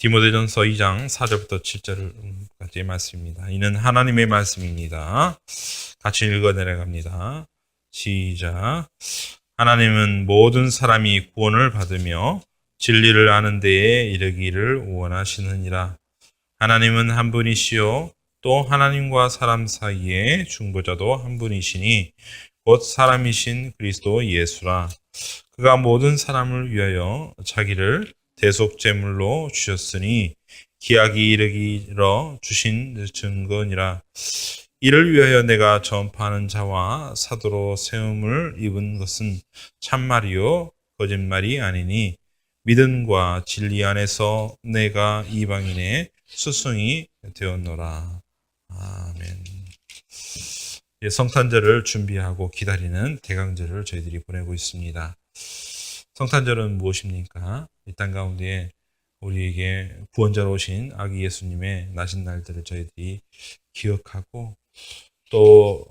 디모데전서 2장 4절부터 7절까지의 말씀입니다. 이는 하나님의 말씀입니다. 같이 읽어 내려갑니다. 시작. 하나님은 모든 사람이 구원을 받으며 진리를 아는 데에 이르기를 원하시느니라. 하나님은 한 분이시요 또 하나님과 사람 사이에 중보자도 한 분이시니 곧 사람이신 그리스도 예수라. 그가 모든 사람을 위하여 자기를 대속제물로 주셨으니 기약이 이르기로 주신 증거니라. 이를 위하여 내가 전파하는 자와 사도로 세움을 입은 것은 참말이요 거짓말이 아니니 믿음과 진리 안에서 내가 이방인의 스승이 되었노라. 아멘. 성탄절을 준비하고 기다리는 대강절을 저희들이 보내고 있습니다. 성탄절은 무엇입니까? 이 땅 가운데 우리에게 구원자로 오신 아기 예수님의 나신 날들을 저희들이 기억하고 또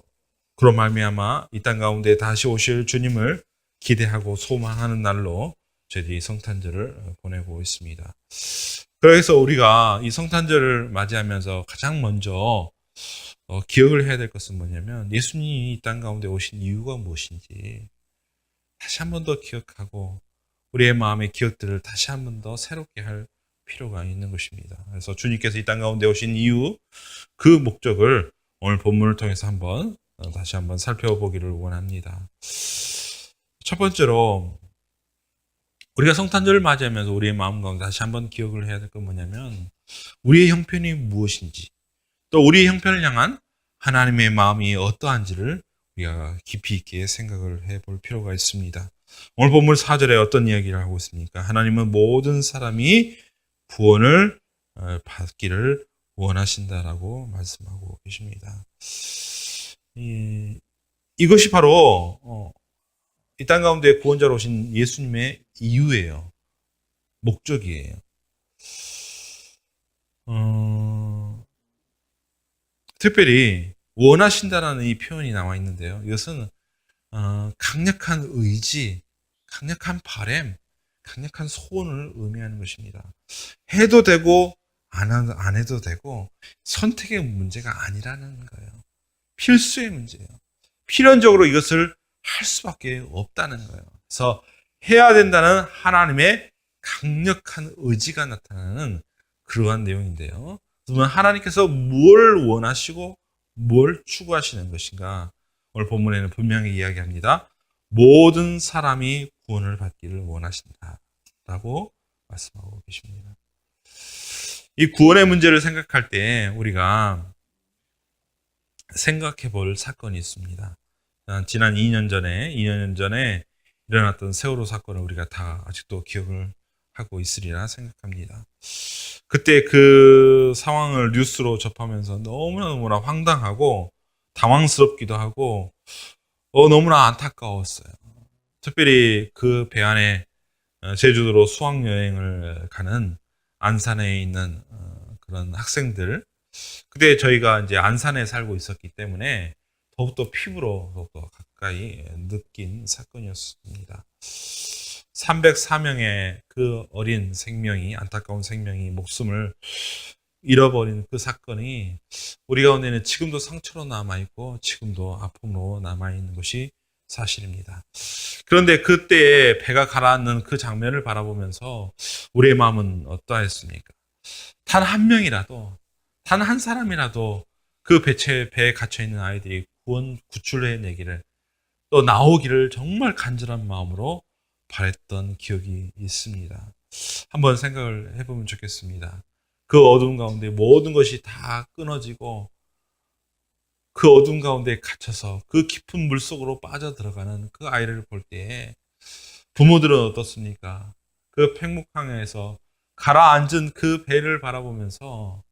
그로 말미암아 이 땅 가운데 다시 오실 주님을 기대하고 소망하는 날로 저희들이 성탄절을 보내고 있습니다. 그래서 우리가 이 성탄절을 맞이하면서 가장 먼저 기억을 해야 될 것은 뭐냐면 예수님이 이 땅 가운데 오신 이유가 무엇인지 다시 한 번 더 기억하고 우리의 마음의 기억들을 다시 한 번 더 새롭게 할 필요가 있는 것입니다. 그래서 주님께서 이 땅 가운데 오신 이유, 그 목적을 오늘 본문을 통해서 다시 한번 살펴보기를 원합니다. 첫 번째로 우리가 성탄절을 맞이하면서 우리의 마음 가운데 다시 한번 기억을 해야 될 건 뭐냐면 우리의 형편이 무엇인지 또 우리의 형편을 향한 하나님의 마음이 어떠한지를 우리가 깊이 있게 생각을 해볼 필요가 있습니다. 오늘 본문 4절에 어떤 이야기를 하고 있습니까? 하나님은 모든 사람이 구원을 받기를 원하신다라고 말씀하고 계십니다. 이것이 바로 이 땅 가운데 구원자로 오신 예수님의 이유예요. 목적이에요. 특별히 원하신다라는 이 표현이 나와 있는데요. 이것은 강력한 의지, 강력한 바람, 강력한 소원을 의미하는 것입니다. 해도 되고 안 해도 되고 선택의 문제가 아니라는 거예요. 필수의 문제예요. 필연적으로 이것을 할 수밖에 없다는 거예요. 그래서 해야 된다는 하나님의 강력한 의지가 나타나는 그러한 내용인데요. 그러면 하나님께서 뭘 원하시고 뭘 추구하시는 것인가? 오늘 본문에는 분명히 이야기합니다. 모든 사람이 구원을 받기를 원하신다라고 말씀하고 계십니다. 이 구원의 문제를 생각할 때 우리가 생각해 볼 사건이 있습니다. 지난 2년 전에 일어났던 세월호 사건을 우리가 다 아직도 기억을 하고 있으리라 생각합니다. 그때 그 상황을 뉴스로 접하면서 너무나 황당하고 당황스럽기도 하고 너무나 안타까웠어요. 특별히 그 배 안에 제주도로 수학여행을 가는 안산에 있는 그런 학생들, 그때 저희가 이제 안산에 살고 있었기 때문에 더욱더 피부로 더욱더 가까이 느낀 사건이었습니다. 304명의 그 어린 생명이, 안타까운 생명이 목숨을 잃어버린 그 사건이 우리 가운데는 지금도 상처로 남아있고 지금도 아픔으로 남아있는 것이 사실입니다. 그런데 그때 배가 가라앉는 그 장면을 바라보면서 우리의 마음은 어떠했습니까? 단 한 명이라도, 단 한 사람이라도 그 배에 갇혀있는 아이들이 구출해내기를 또 나오기를 정말 간절한 마음으로 바랬던 기억이 있습니다. 한번 생각을 해보면 좋겠습니다. 그 어두운 가운데 모든 것이 다 끊어지고 그 어두운 가운데 갇혀서 그 깊은 물속으로 빠져들어가는 그 아이를 볼 때에 부모들은 어떻습니까? 그 팽목항에서 가라앉은 그 배를 바라보면서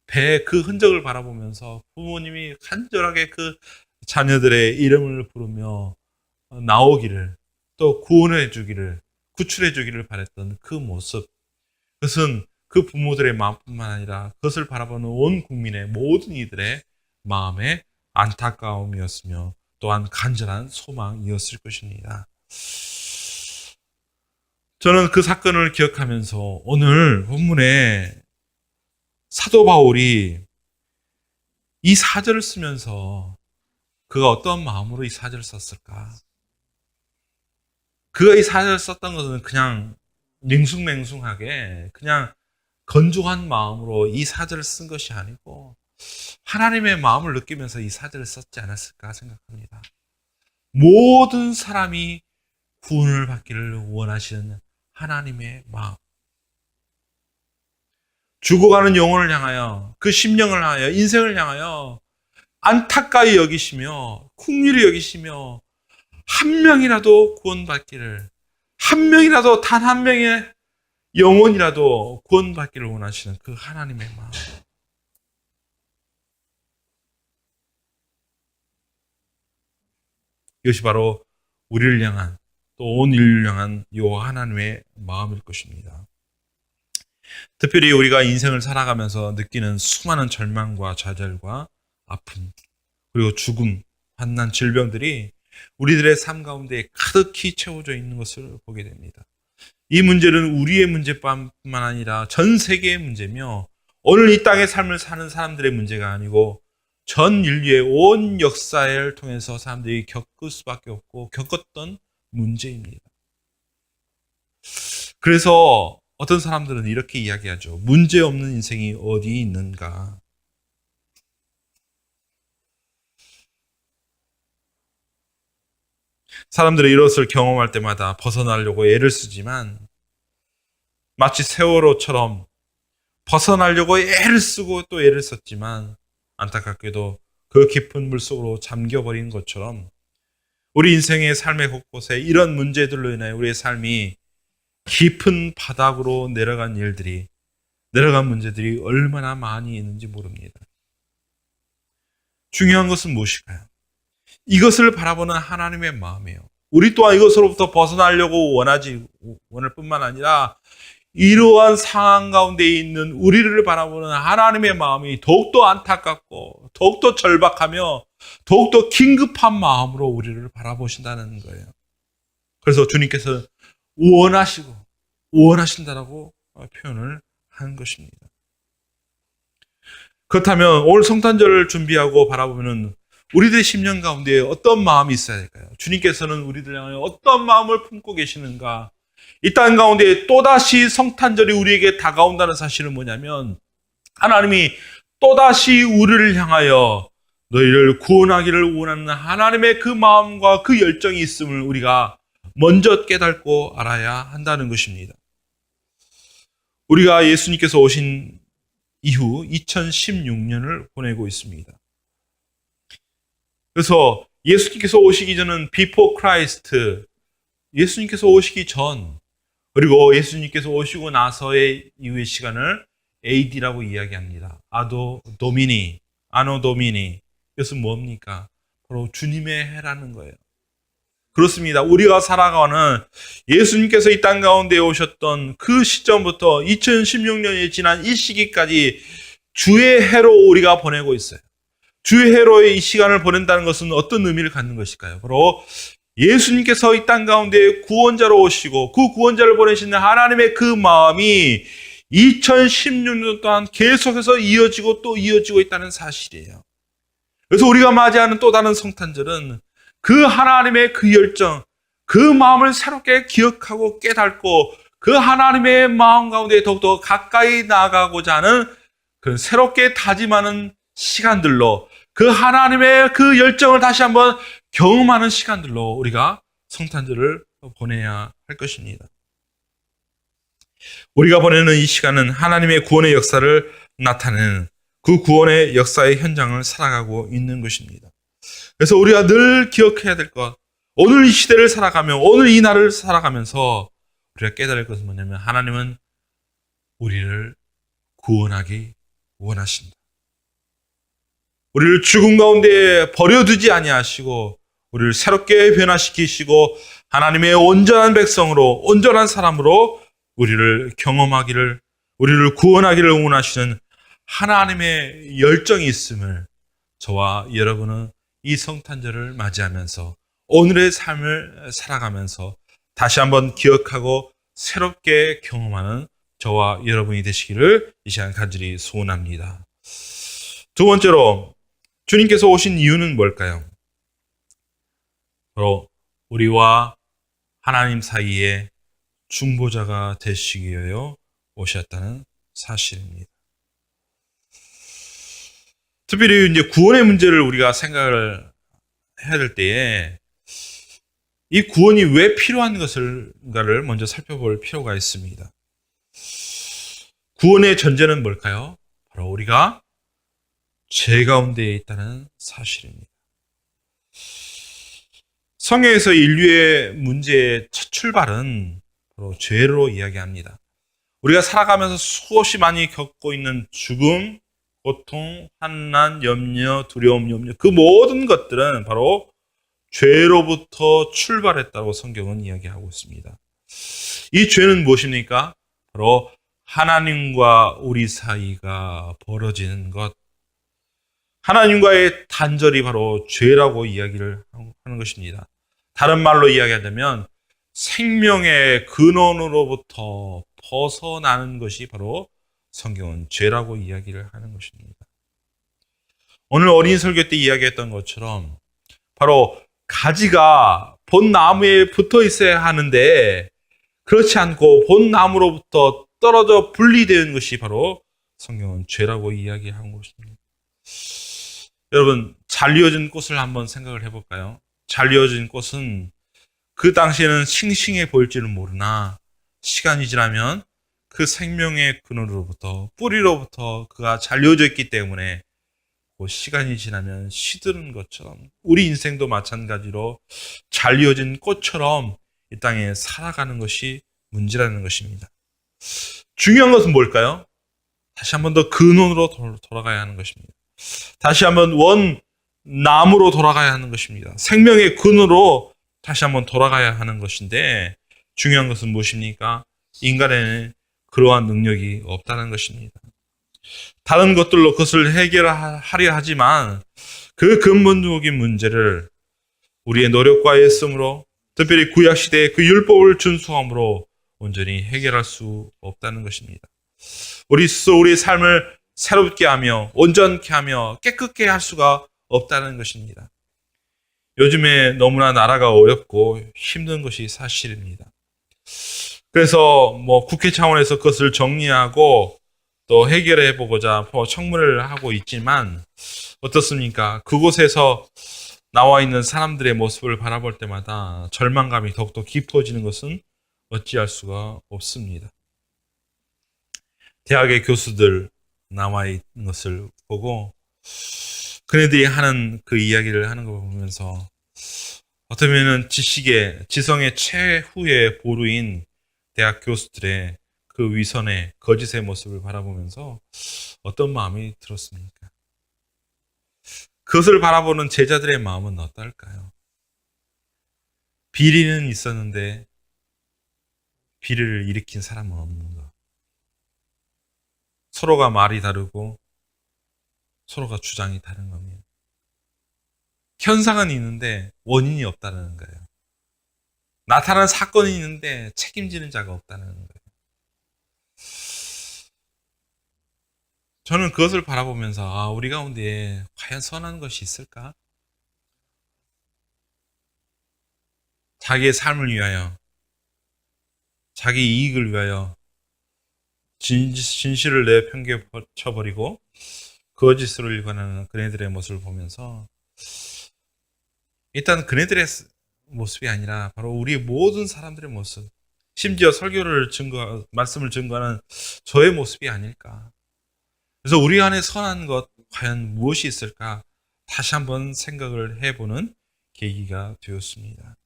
배의 그 흔적을 바라보면서 부모님이 간절하게 그 자녀들의 이름을 부르며 나오기를 또 구원해 주기를 구출해 주기를 바랬던 그 모습, 그것은 그 부모들의 마음뿐만 아니라 그것을 바라보는 온 국민의 모든 이들의 마음의 안타까움이었으며 또한 간절한 소망이었을 것입니다. 저는 그 사건을 기억하면서 오늘 본문에 사도 바울이 이 사절을 쓰면서 그가 어떤 마음으로 이 사절을 썼을까? 그가 이 사절을 썼던 것은 그냥 맹숭맹숭하게 그냥 건조한 마음으로 이 사절을 쓴 것이 아니고 하나님의 마음을 느끼면서 이 사절을 썼지 않았을까 생각합니다. 모든 사람이 구원을 받기를 원하시는 하나님의 마음. 죽어가는 영혼을 향하여, 그 심령을 향하여, 인생을 향하여 안타까이 여기시며 긍휼히 여기시며 한 명이라도 구원받기를, 한 명이라도 단 한 명의 영혼이라도 구원받기를 원하시는 그 하나님의 마음. 이것이 바로 우리를 향한, 또 온 인류를 향한 이 하나님의 마음일 것입니다. 특별히 우리가 인생을 살아가면서 느끼는 수많은 절망과 좌절과 아픔, 그리고 죽음, 환난, 질병들이 우리들의 삶 가운데 가득히 채워져 있는 것을 보게 됩니다. 이 문제는 우리의 문제뿐만 아니라 전 세계의 문제며 오늘 이 땅의 삶을 사는 사람들의 문제가 아니고 전 인류의 온 역사를 통해서 사람들이 겪을 수밖에 없고 겪었던 문제입니다. 그래서 어떤 사람들은 이렇게 이야기하죠. 문제 없는 인생이 어디 있는가? 사람들이 이것을 경험할 때마다 벗어나려고 애를 쓰지만 마치 세월호처럼 벗어나려고 애를 쓰고 또 애를 썼지만 안타깝게도 그 깊은 물속으로 잠겨버린 것처럼 우리 인생의 삶의 곳곳에 이런 문제들로 인해 우리의 삶이 깊은 바닥으로 내려간 문제들이 얼마나 많이 있는지 모릅니다. 중요한 것은 무엇일까요? 이것을 바라보는 하나님의 마음이에요. 우리 또한 이것으로부터 벗어나려고 원할 뿐만 아니라 이러한 상황 가운데 있는 우리를 바라보는 하나님의 마음이 더욱더 안타깝고 더욱더 절박하며 더욱더 긴급한 마음으로 우리를 바라보신다는 거예요. 그래서 주님께서 원하신다라고 표현을 하는 것입니다. 그렇다면 오늘 성탄절을 준비하고 바라보면 우리들의 심령 가운데 어떤 마음이 있어야 될까요? 주님께서는 우리들 향하여 어떤 마음을 품고 계시는가? 이 땅 가운데 또다시 성탄절이 우리에게 다가온다는 사실은 뭐냐면 하나님이 또다시 우리를 향하여 너희를 구원하기를 원하는 하나님의 그 마음과 그 열정이 있음을 우리가 먼저 깨닫고 알아야 한다는 것입니다. 우리가 예수님께서 오신 이후 2016년을 보내고 있습니다. 그래서 예수님께서 오시기 전은 before Christ, 예수님께서 오시기 전, 그리고 예수님께서 오시고 나서의 이후의 시간을 AD라고 이야기합니다. 아노 도미니. 이것은 뭡니까? 바로 주님의 해라는 거예요. 그렇습니다. 우리가 살아가는 예수님께서 이 땅 가운데 오셨던 그 시점부터 2016년이 지난 이 시기까지 주의 해로 우리가 보내고 있어요. 주의 해로의 이 시간을 보낸다는 것은 어떤 의미를 갖는 것일까요? 바로 예수님께서 이 땅 가운데 구원자로 오시고 그 구원자를 보내시는 하나님의 그 마음이 2016년 동안 계속해서 이어지고 또 이어지고 있다는 사실이에요. 그래서 우리가 맞이하는 또 다른 성탄절은 그 하나님의 그 열정, 그 마음을 새롭게 기억하고 깨닫고 그 하나님의 마음 가운데 더욱더 가까이 나아가고자 하는 그 새롭게 다짐하는 시간들로 그 하나님의 그 열정을 다시 한번 경험하는 시간들로 우리가 성탄절을 보내야 할 것입니다. 우리가 보내는 이 시간은 하나님의 구원의 역사를 나타내는 그 구원의 역사의 현장을 살아가고 있는 것입니다. 그래서 우리가 늘 기억해야 될 것, 오늘 이 시대를 살아가며 오늘 이 날을 살아가면서 우리가 깨달을 것은 뭐냐면 하나님은 우리를 구원하기 원하신다. 우리를 죽음 가운데 버려두지 아니하시고 우리를 새롭게 변화시키시고 하나님의 온전한 백성으로 온전한 사람으로 우리를 경험하기를 우리를 구원하기를 원하시는 하나님의 열정이 있음을 저와 여러분은 이 성탄절을 맞이하면서 오늘의 삶을 살아가면서 다시 한번 기억하고 새롭게 경험하는 저와 여러분이 되시기를 이 시간 간절히 소원합니다. 두 번째로 주님께서 오신 이유는 뭘까요? 바로 우리와 하나님 사이에 중보자가 되시기 위하여 오셨다는 사실입니다. 특별히 이제 구원의 문제를 우리가 생각을 해야 될 때에 이 구원이 왜 필요한 것인가를 먼저 살펴볼 필요가 있습니다. 구원의 전제는 뭘까요? 바로 우리가 죄 가운데에 있다는 사실입니다. 성경에서 인류의 문제의 첫 출발은 바로 죄로 이야기합니다. 우리가 살아가면서 수없이 많이 겪고 있는 죽음, 고통, 환난, 염려, 두려움, 염려 그 모든 것들은 바로 죄로부터 출발했다고 성경은 이야기하고 있습니다. 이 죄는 무엇입니까? 바로 하나님과 우리 사이가 벌어지는 것, 하나님과의 단절이 바로 죄라고 이야기를 하는 것입니다. 다른 말로 이야기하자면 생명의 근원으로부터 벗어나는 것이 바로 성경은 죄라고 이야기를 하는 것입니다. 오늘 어린 설교 때 이야기했던 것처럼 바로 가지가 본 나무에 붙어 있어야 하는데 그렇지 않고 본 나무로부터 떨어져 분리되는 것이 바로 성경은 죄라고 이야기한 것입니다. 여러분, 잘 이어진 꽃을 한번 생각을 해볼까요? 잘 이어진 꽃은 그 당시에는 싱싱해 보일지는 모르나 시간이 지나면 그 생명의 근원으로부터 뿌리로부터 그가 잘 이어져 있기 때문에 그 시간이 지나면 시드는 것처럼 우리 인생도 마찬가지로 잘 이어진 꽃처럼 이 땅에 살아가는 것이 문제라는 것입니다. 중요한 것은 뭘까요? 다시 한 번 더 근원으로 돌아가야 하는 것입니다. 다시 한번 원 나무로 돌아가야 하는 것입니다. 생명의 근원으로 다시 한번 돌아가야 하는 것인데 중요한 것은 무엇입니까? 인간에는 그러한 능력이 없다는 것입니다. 다른 것들로 그것을 해결하려 하지만 그 근본적인 문제를 우리의 노력과 애씀으로 특별히 구약시대의 그 율법을 준수함으로 온전히 해결할 수 없다는 것입니다. 우리 스스로 우리의 삶을 새롭게 하며 온전케 하며 깨끗게 할 수가 없다는 것입니다. 요즘에 너무나 나라가 어렵고 힘든 것이 사실입니다. 그래서 국회 차원에서 그것을 정리하고 또 해결해 보고자 청문회를 하고 있지만 어떻습니까? 그곳에서 나와 있는 사람들의 모습을 바라볼 때마다 절망감이 더욱더 깊어지는 것은 어찌할 수가 없습니다. 대학의 교수들 나와 있는 것을 보고 그네들이 하는 그 이야기를 하는 걸 보면서 어쩌면 지성의 최후의 보루인 대학 교수들의 그 위선의 거짓의 모습을 바라보면서 어떤 마음이 들었습니까? 그것을 바라보는 제자들의 마음은 어떨까요? 비리는 있었는데 비리를 일으킨 사람은 없는 것. 서로가 말이 다르고 서로가 주장이 다른 겁니다. 현상은 있는데 원인이 없다는 거예요. 나타난 사건이 있는데 책임지는 자가 없다는 거예요. 저는 그것을 바라보면서 우리 가운데 과연 선한 것이 있을까? 자기의 삶을 위하여, 자기 이익을 위하여 진실을 내팽개쳐버리고 거짓으로 일관하는 그네들의 모습을 보면서 일단 그네들의 모습이 아니라 바로 우리 모든 사람들의 모습, 심지어 말씀을 증거하는 저의 모습이 아닐까. 그래서 우리 안에 선한 것 과연 무엇이 있을까 다시 한번 생각을 해보는 계기가 되었습니다.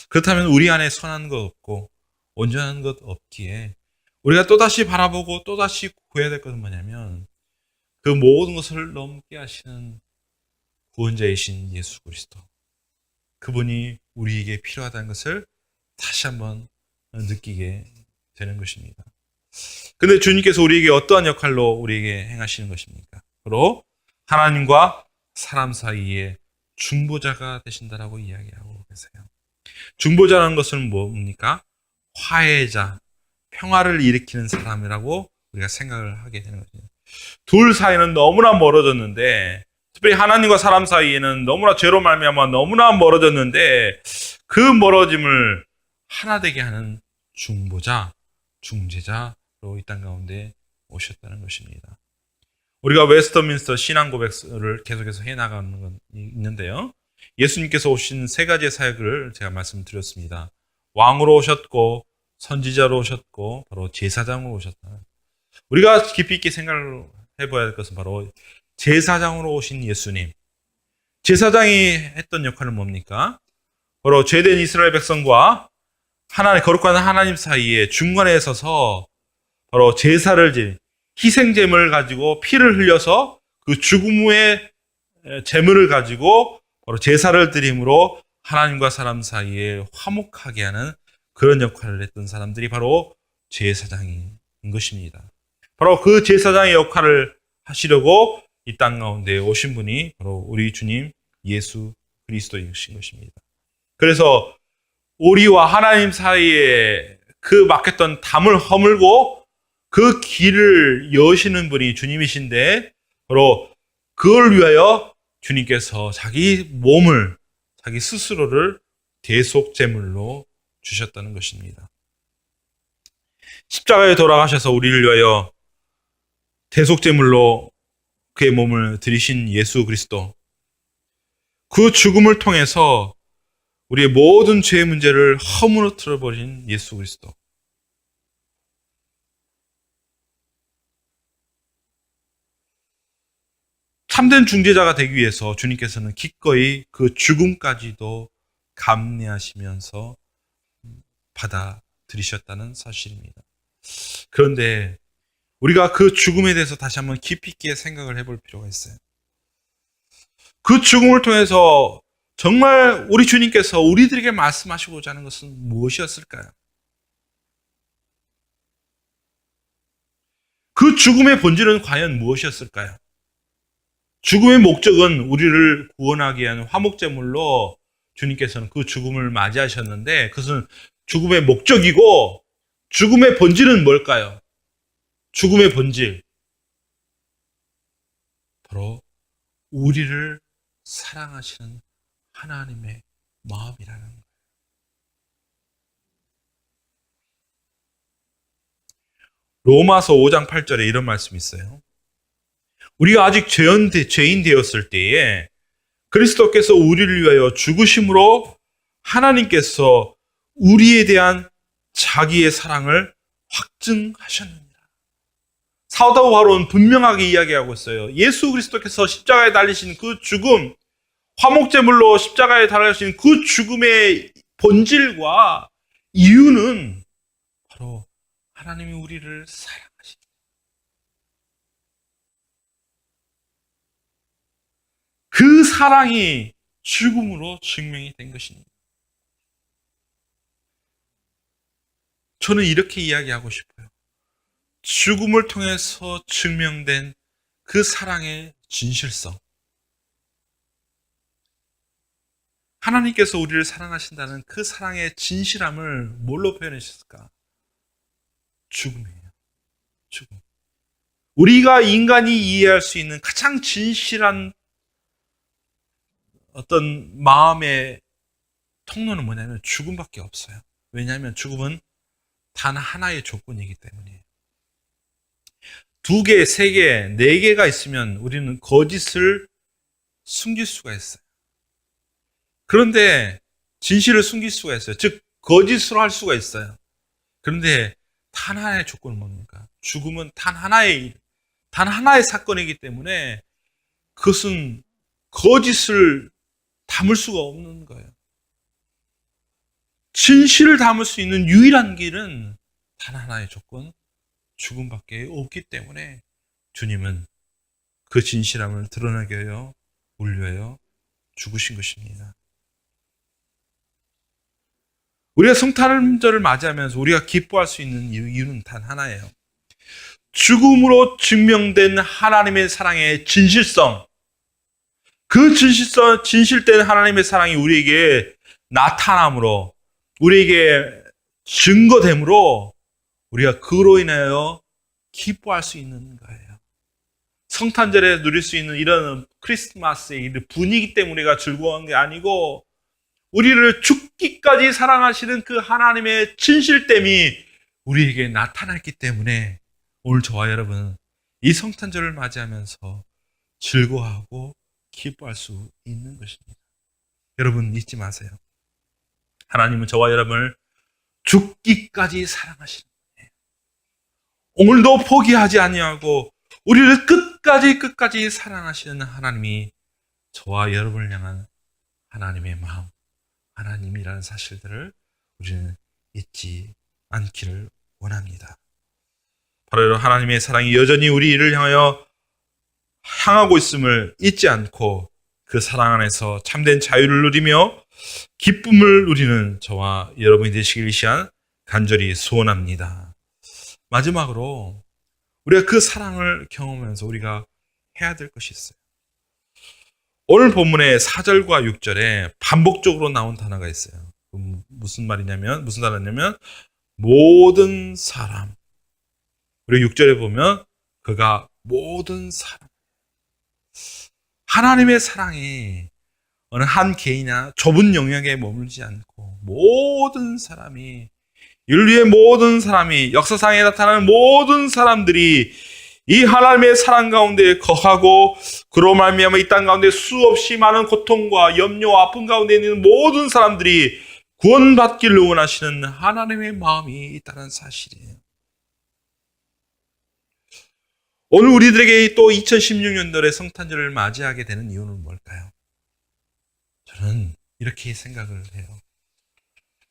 그렇다면 우리 안에 선한 것 없고 온전한 것 없기에 우리가 또다시 바라보고 또다시 구해야 될 것은 뭐냐면 그 모든 것을 넘게 하시는 구원자이신 예수 그리스도, 그분이 우리에게 필요하다는 것을 다시 한번 느끼게 되는 것입니다. 근데 주님께서 우리에게 어떠한 역할로 우리에게 행하시는 것입니까? 바로 하나님과 사람 사이에 중보자가 되신다라고 이야기하고 계세요. 중보자라는 것은 뭡니까? 화해자, 평화를 일으키는 사람이라고 우리가 생각을 하게 되는 거죠. 둘 사이는 너무나 멀어졌는데, 특별히 하나님과 사람 사이에는 너무나 죄로 말미암아 너무나 멀어졌는데, 그 멀어짐을 하나 되게 하는 중보자, 중재자로 이 땅 가운데 오셨다는 것입니다. 우리가 웨스터민스터 신앙 고백을 계속해서 해나가는 건 있는데요. 예수님께서 오신 세 가지의 사역을 제가 말씀드렸습니다. 왕으로 오셨고, 선지자로 오셨고, 바로 제사장으로 오셨다. 우리가 깊이 있게 생각을 해봐야 할 것은 바로 제사장으로 오신 예수님. 제사장이 했던 역할은 뭡니까? 바로 죄된 이스라엘 백성과 하나님, 거룩한 하나님 사이에 중간에 서서 바로 제사를, 희생제물을 가지고 피를 흘려서 그 죽음의 제물을 가지고 바로 제사를 드림으로 하나님과 사람 사이에 화목하게 하는 그런 역할을 했던 사람들이 바로 제사장인 것입니다. 바로 그 제사장의 역할을 하시려고 이 땅 가운데 오신 분이 바로 우리 주님 예수 그리스도이신 것입니다. 그래서 우리와 하나님 사이에 그 막혔던 담을 허물고 그 길을 여시는 분이 주님이신데, 바로 그걸 위하여 주님께서 자기 몸을, 자기 스스로를 대속제물로 주셨다는 것입니다. 십자가에 돌아가셔서 우리를 위하여 대속제물로 그의 몸을 드리신 예수 그리스도, 그 죽음을 통해서 우리의 모든 죄의 문제를 허물어뜨려 버린 예수 그리스도, 참된 중재자가 되기 위해서 주님께서는 기꺼이 그 죽음까지도 감내하시면서 받아들이셨다는 사실입니다. 그런데 우리가 그 죽음에 대해서 다시 한번 깊이 있게 생각을 해볼 필요가 있어요. 그 죽음을 통해서 정말 우리 주님께서 우리들에게 말씀하시고자 하는 것은 무엇이었을까요? 그 죽음의 본질은 과연 무엇이었을까요? 죽음의 목적은 우리를 구원하기 위한 화목제물로 주님께서는 그 죽음을 맞이하셨는데, 그것은 죽음의 목적이고, 죽음의 본질은 뭘까요? 죽음의 본질, 바로 우리를 사랑하시는 하나님의 마음이라는 거예요. 로마서 5장 8절에 이런 말씀이 있어요. 우리가 아직 죄인 되었을 때에 그리스도께서 우리를 위하여 죽으심으로 하나님께서 우리에 대한 자기의 사랑을 확증하셨느니라. 사도 바울은 분명하게 이야기하고 있어요. 예수 그리스도께서 십자가에 달리신 그 죽음, 화목제물로 십자가에 달리신 그 죽음의 본질과 이유는 바로 하나님이 우리를 사랑하신, 그 사랑이 죽음으로 증명이 된 것입니다. 저는 이렇게 이야기하고 싶어요. 죽음을 통해서 증명된 그 사랑의 진실성. 하나님께서 우리를 사랑하신다는 그 사랑의 진실함을 뭘로 표현하셨을까? 죽음이에요. 죽음. 우리가 인간이 이해할 수 있는 가장 진실한 어떤 마음의 통로는 뭐냐면 죽음밖에 없어요. 왜냐하면 죽음은 단 하나의 조건이기 때문이에요. 2개, 3개, 4개가 있으면 우리는 거짓을 숨길 수가 있어요. 그런데 진실을 숨길 수가 있어요. 즉 거짓으로 할 수가 있어요. 그런데 단 하나의 조건은 뭡니까? 죽음은 단 하나의 사건이기 때문에 그것은 거짓을 담을 수가 없는 거예요. 진실을 담을 수 있는 유일한 길은 단 하나의 조건, 죽음밖에 없기 때문에 주님은 그 진실함을 드러나게 하여 울려요 죽으신 것입니다. 우리가 성탄절을 맞이하면서 우리가 기뻐할 수 있는 이유는 단 하나예요. 죽음으로 증명된 하나님의 사랑의 진실성, 그 진실된 하나님의 사랑이 우리에게 나타남으로, 우리에게 증거됨으로 우리가 그로 인하여 기뻐할 수 있는 거예요. 성탄절에 누릴 수 있는 이런 크리스마스의 이 분위기 때문에 우리가 즐거운 게 아니고 우리를 죽기까지 사랑하시는 그 하나님의 진실됨이 우리에게 나타났기 때문에 오늘 저와 여러분 이 성탄절을 맞이하면서 즐거워하고 기뻐할 수 있는 것입니다. 여러분 잊지 마세요. 하나님은 저와 여러분을 죽기까지 사랑하시는 거예요. 오늘도 포기하지 아니하고 우리를 끝까지 사랑하시는 하나님이 저와 여러분을 향한 하나님의 마음, 하나님이라는 사실들을 우리는 잊지 않기를 원합니다. 바로 하나님의 사랑이 여전히 우리를 향하고 있음을 잊지 않고 그 사랑 안에서 참된 자유를 누리며 기쁨을 누리는 저와 여러분이 되시길 위한 간절히 소원합니다. 마지막으로 우리가 그 사랑을 경험하면서 우리가 해야 될 것이 있어요. 오늘 본문의 4절과 6절에 반복적으로 나온 단어가 있어요. 무슨 단어냐면 모든 사람. 그리고 6절에 보면 그가 모든 사람. 하나님의 사랑이 어느 한 개인이나 좁은 영역에 머물지 않고 모든 사람이, 인류의 모든 사람이, 역사상에 나타나는 모든 사람들이 이 하나님의 사랑 가운데 거하고 그로 말미암아 이 땅 가운데 수없이 많은 고통과 염려와 아픔 가운데 있는 모든 사람들이 구원받기를 원하시는 하나님의 마음이 있다는 사실이에요. 오늘 우리들에게 또 2016년도에 성탄절을 맞이하게 되는 이유는 뭘까요? 저는 이렇게 생각을 해요.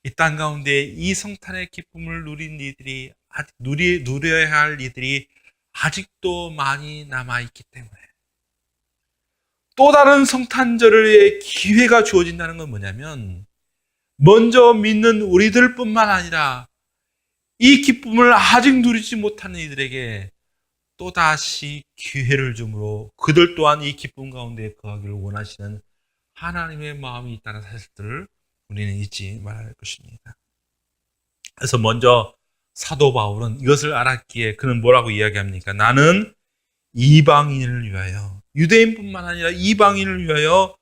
이 땅 가운데 이 성탄의 기쁨을 누린 이들이, 누려야 할 이들이 아직도 많이 남아있기 때문에 또 다른 성탄절의 기회가 주어진다는 건 뭐냐면 먼저 믿는 우리들 뿐만 아니라 이 기쁨을 아직 누리지 못하는 이들에게 또다시 기회를 주므로 그들 또한 이 기쁨 가운데 거하기를 원하시는 하나님의 마음이 있다는 사실들을 우리는 잊지 말아야 할 것입니다. 그래서 먼저 사도 바울은 이것을 알았기에 그는 뭐라고 이야기합니까? 나는 이방인을 위하여, 유대인뿐만 아니라 이방인을 위하여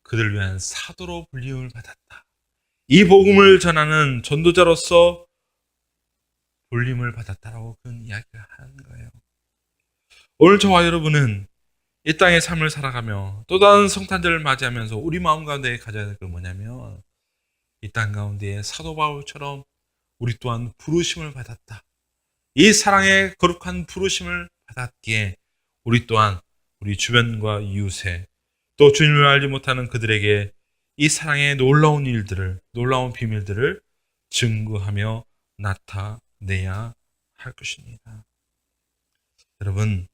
그들을 위한 사도로 불림을 받았다. 이 복음을 전하는 전도자로서 불림을 받았다라고 그는 이야기를 하는 거예요. 오늘 저와 여러분은 이 땅의 삶을 살아가며 또 다른 성탄절을 맞이하면서 우리 마음 가운데 가져야 될 건 뭐냐면 이 땅 가운데 사도 바울처럼 우리 또한 부르심을 받았다. 이 사랑의 거룩한 부르심을 받았기에 우리 또한 우리 주변과 이웃에 또 주님을 알지 못하는 그들에게 이 사랑의 놀라운 일들을, 놀라운 비밀들을 증거하며 나타내야 할 것입니다. 여러분,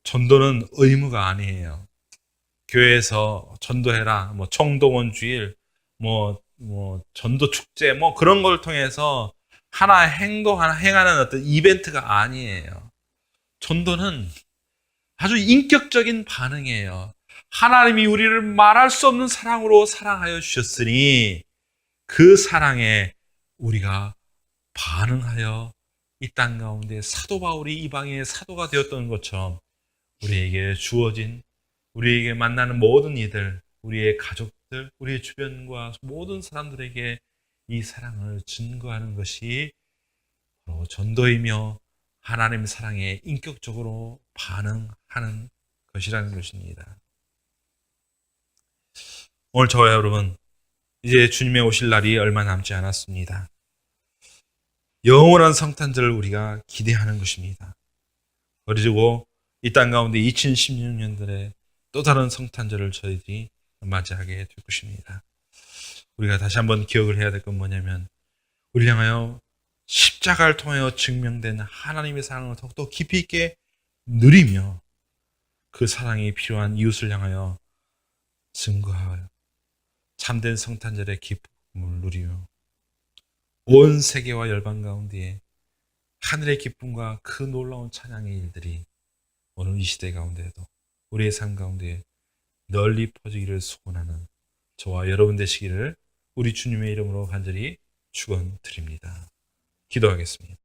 전도는 의무가 아니에요. 교회에서 전도해라, 청동원 주일, 전도 축제, 그런 걸 통해서 하나 행하는 어떤 이벤트가 아니에요. 전도는 아주 인격적인 반응이에요. 하나님이 우리를 말할 수 없는 사랑으로 사랑하여 주셨으니 그 사랑에 우리가 반응하여 이 땅 가운데 사도 바울이 이방인의 사도가 되었던 것처럼 우리에게 주어진, 우리에게 만나는 모든 이들, 우리의 가족들, 우리의 주변과 모든 사람들에게 이 사랑을 증거하는 것이 바로 전도이며 하나님의 사랑에 인격적으로 반응하는 것이라는 것입니다. 오늘 저와 여러분, 이제 주님의 오실 날이 얼마 남지 않았습니다. 영원한 성탄절을 우리가 기대하는 것입니다. 그리고 이 땅 가운데 2016년들에 또 다른 성탄절을 저희들이 맞이하게 될 것입니다. 우리가 다시 한번 기억을 해야 될 건 뭐냐면 우리를 향하여 십자가를 통하여 증명된 하나님의 사랑을 더욱더 깊이 있게 누리며 그 사랑이 필요한 이웃을 향하여 증거하여 참된 성탄절의 기쁨을 누리며 온 세계와 열방 가운데에 하늘의 기쁨과 그 놀라운 찬양의 일들이 오늘 이 시대 가운데에도 우리의 삶 가운데 널리 퍼지기를 소원하는 저와 여러분 되시기를 우리 주님의 이름으로 간절히 축원드립니다. 기도하겠습니다.